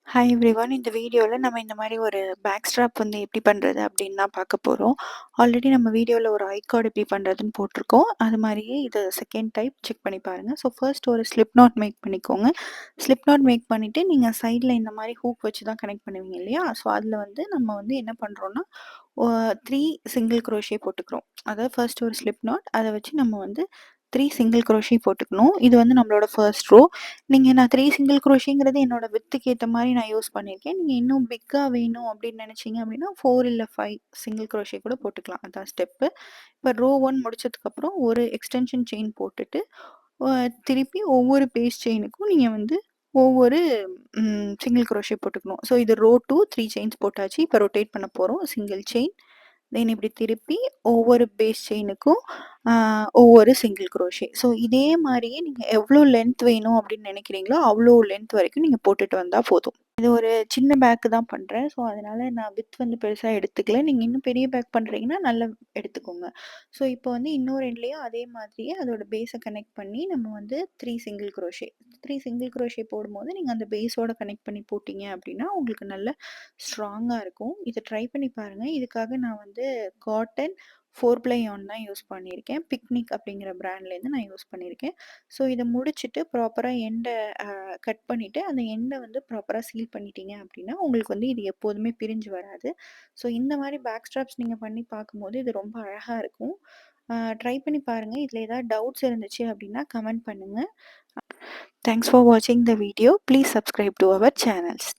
Hi everyone. இந்த வீடியோல நம்ம இந்த மாரி ஒரு பேக் ஸ்ட்ராப் வந்து எப்படி பண்றது அப்படின்னு தான் பார்க்க போறோம். ஆல்ரெடி நம்ம வீடியோல ஒரு ஐ கார்ட் எப்படி பண்றதுன்னு போட்டிருக்கோம். அது மாரியே இது செகண்ட் டைப் செக் பண்ணி பாருங்க. ஸோ ஃபர்ஸ்ட் ஒரு ஸ்லிப் நாட் மேக் பண்ணிக்கோங்க. ஸ்லிப் நாட் மேக் பண்ணிட்டு நீங்க சைட்ல இந்த மாரி ஹூக் வச்சு தான் கனெக்ட் பண்ணுவீங்க இல்லையா? ஸோ அதில வந்து நம்ம வந்து என்ன பண்றோம்னா, ஒ 3 சிங்கிள் குரோஷே போட்டுக்கிறோம். அதாவது ஃபர்ஸ்ட் ஒரு ஸ்லிப் நாட் அத வச்சு நம்ம வந்து 3 சிங்கிள் குரோஷே போட்டுக்கணும். இது வந்து நம்மளோட ஃபர்ஸ்ட் ரோ. நான் 3 சிங்கிள் குரோஷேங்கிறது என்னோட விட்த்துக்கு ஏத்த மாரி நான் யூஸ் பண்ணியிருக்கேன். நீங்க இன்னும் பிக்கா வேணும் அப்படின்னு நெனச்சீங்க அப்படின்னா, 4 இல்ல 5 சிங்கிள் குரோஷே கூட போட்டுக்கலாம். அதான் ஸ்டெப்பு. இப்ப ரோ 1 முடிச்சதுக்கப்புறம் ஒரு எக்ஸ்டென்ஷன் செயின் போட்டுட்டு, அ திருப்பி ஒவ்வொரு பேஸ் செயினுக்கும் நீங்க வந்து ஒவ்வொரு சிங்கிள் குரோஷே போட்டுக்கணும். ஸோ இது ரோ 2 3 செயின்ஸ் போட்டாச்சு. இப்ப ரொட்டேட் பண்ண போறோம். Single chain. தென் இப்படி திருப்பி ஒவ்வொரு பேஸ் செயினுக்கும் ஒவ்வொரு சிங்கிள் குரோஷே. ஸோ இதே மாரியே நீங்க எவ்ளோ லென்த் வேணும் அப்படின்னு நினைக்கிறீங்களோ, அவ்ளோ லென்த் வரைக்கும் நீங்க போட்டுட்டு வந்தா போதும். இது ஒரு சின்ன பேக் தான் பண்றேன். ஸோ அதனால நான் விட்த் வந்து பெருசா எடுத்துக்கல. நீங்க இன்னும் பெரிய பேக் பண்றீங்கன்னா நல்லா எடுத்துக்கோங்க. ஸோ இப்போ வந்து இன்னொரு எண்ட்லயும் அதே மாதிரியே அதோட பேஸ கனெக்ட் பண்ணி நம்ம வந்து 3 சிங்கிள் குரோஷே. 3 சிங்கிள் குரோஷே போடும்போது நீங்க அந்த பேஸோட கனெக்ட் பண்ணி போட்டீங்க அப்படின்னா, உங்களுக்கு நல்ல ஸ்ட்ராங்கா இருக்கும். இத ட்ரை பண்ணி பாருங்க. இதுக்காக நான் வந்து காட்டன் 4 ப்ளை ஆன் தான் யூஸ் பண்ணியிருக்கேன். பிக்னிக் அப்படிங்கிற பிராண்ட்லேருந்து நான் யூஸ் பண்ணியிருக்கேன். ஸோ இத முடிச்சுட்டு ப்ராப்பரா எண்ட கட் பண்ணிட்டு, அந்த எண்ட வந்து ப்ராப்பரா சீல் பண்ணிட்டீங்க அப்படின்னா, உங்களுக்கு வந்து இது எப்போதுமே பிரிஞ்சு வராது. ஸோ இந்த மாரி பேக் ஸ்ட்ராப்ஸ் நீங்க பண்ணி பார்க்கும்போது, இது ரொம்ப அழகா இருக்கும். ட்ரை பண்ணி பாருங்க. இதில ஏதாவது டவுட்ஸ் இருந்துச்சு அப்படின்னா கமெண்ட் பண்ணுங்க. தேங்க்ஸ் ஃபார் வாட்சிங் the video. Please subscribe to our channels.